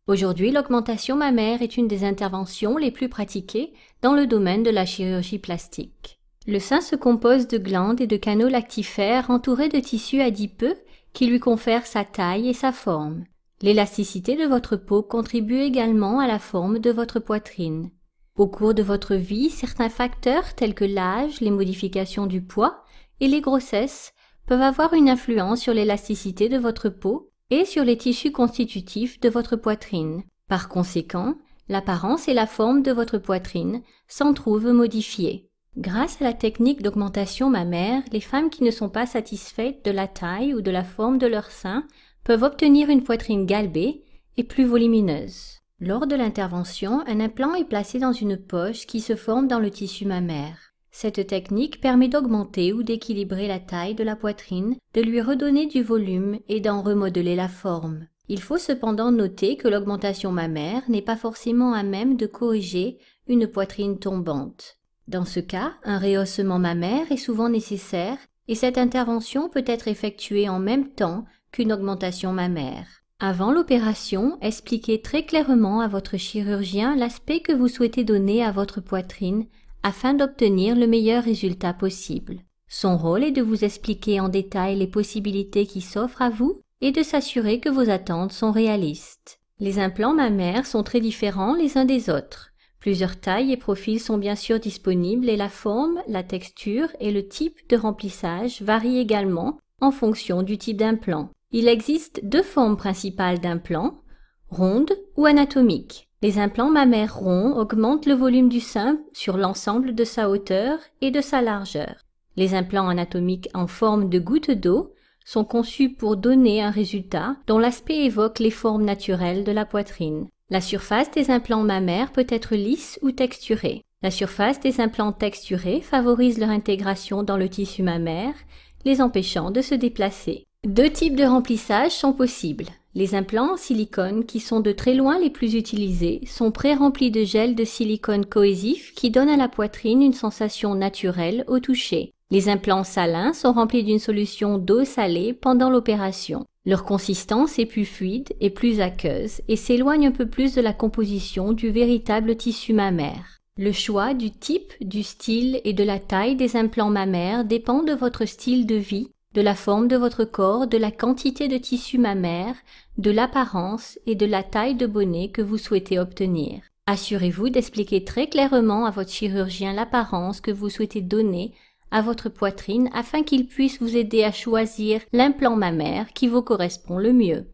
Aujourd'hui, l'augmentation mammaire est une des interventions les plus pratiquées dans le domaine de la chirurgie plastique. Le sein se compose de glandes et de canaux lactifères entourés de tissus adipeux qui lui confèrent sa taille et sa forme. L'élasticité de votre peau contribue également à la forme de votre poitrine. Au cours de votre vie, certains facteurs tels que l'âge, les modifications du poids et les grossesses peuvent avoir une influence sur l'élasticité de votre peau et sur les tissus constitutifs de votre poitrine. Par conséquent, l'apparence et la forme de votre poitrine s'en trouvent modifiées. Grâce à la technique d'augmentation mammaire, les femmes qui ne sont pas satisfaites de la taille ou de la forme de leur sein peuvent obtenir une poitrine galbée et plus volumineuse. Lors de l'intervention, un implant est placé dans une poche qui se forme dans le tissu mammaire. Cette technique permet d'augmenter ou d'équilibrer la taille de la poitrine, de lui redonner du volume et d'en remodeler la forme. Il faut cependant noter que l'augmentation mammaire n'est pas forcément à même de corriger une poitrine tombante. Dans ce cas, un rehaussement mammaire est souvent nécessaire et cette intervention peut être effectuée en même temps qu'une augmentation mammaire. Avant l'opération, expliquez très clairement à votre chirurgien l'aspect que vous souhaitez donner à votre poitrine afin d'obtenir le meilleur résultat possible. Son rôle est de vous expliquer en détail les possibilités qui s'offrent à vous et de s'assurer que vos attentes sont réalistes. Les implants mammaires sont très différents les uns des autres. Plusieurs tailles et profils sont bien sûr disponibles et la forme, la texture et le type de remplissage varient également en fonction du type d'implant. Il existe deux formes principales d'implants, rondes ou anatomiques. Les implants mammaires ronds augmentent le volume du sein sur l'ensemble de sa hauteur et de sa largeur. Les implants anatomiques en forme de goutte d'eau sont conçus pour donner un résultat dont l'aspect évoque les formes naturelles de la poitrine. La surface des implants mammaires peut être lisse ou texturée. La surface des implants texturés favorise leur intégration dans le tissu mammaire, les empêchant de se déplacer. Deux types de remplissage sont possibles. Les implants en silicone, qui sont de très loin les plus utilisés, sont pré-remplis de gel de silicone cohésif qui donne à la poitrine une sensation naturelle au toucher. Les implants salins sont remplis d'une solution d'eau salée pendant l'opération. Leur consistance est plus fluide et plus aqueuse et s'éloigne un peu plus de la composition du véritable tissu mammaire. Le choix du type, du style et de la taille des implants mammaires dépend de votre style de vie, de la forme de votre corps, de la quantité de tissu mammaire, de l'apparence et de la taille de bonnet que vous souhaitez obtenir. Assurez-vous d'expliquer très clairement à votre chirurgien l'apparence que vous souhaitez donner à votre poitrine afin qu'il puisse vous aider à choisir l'implant mammaire qui vous correspond le mieux.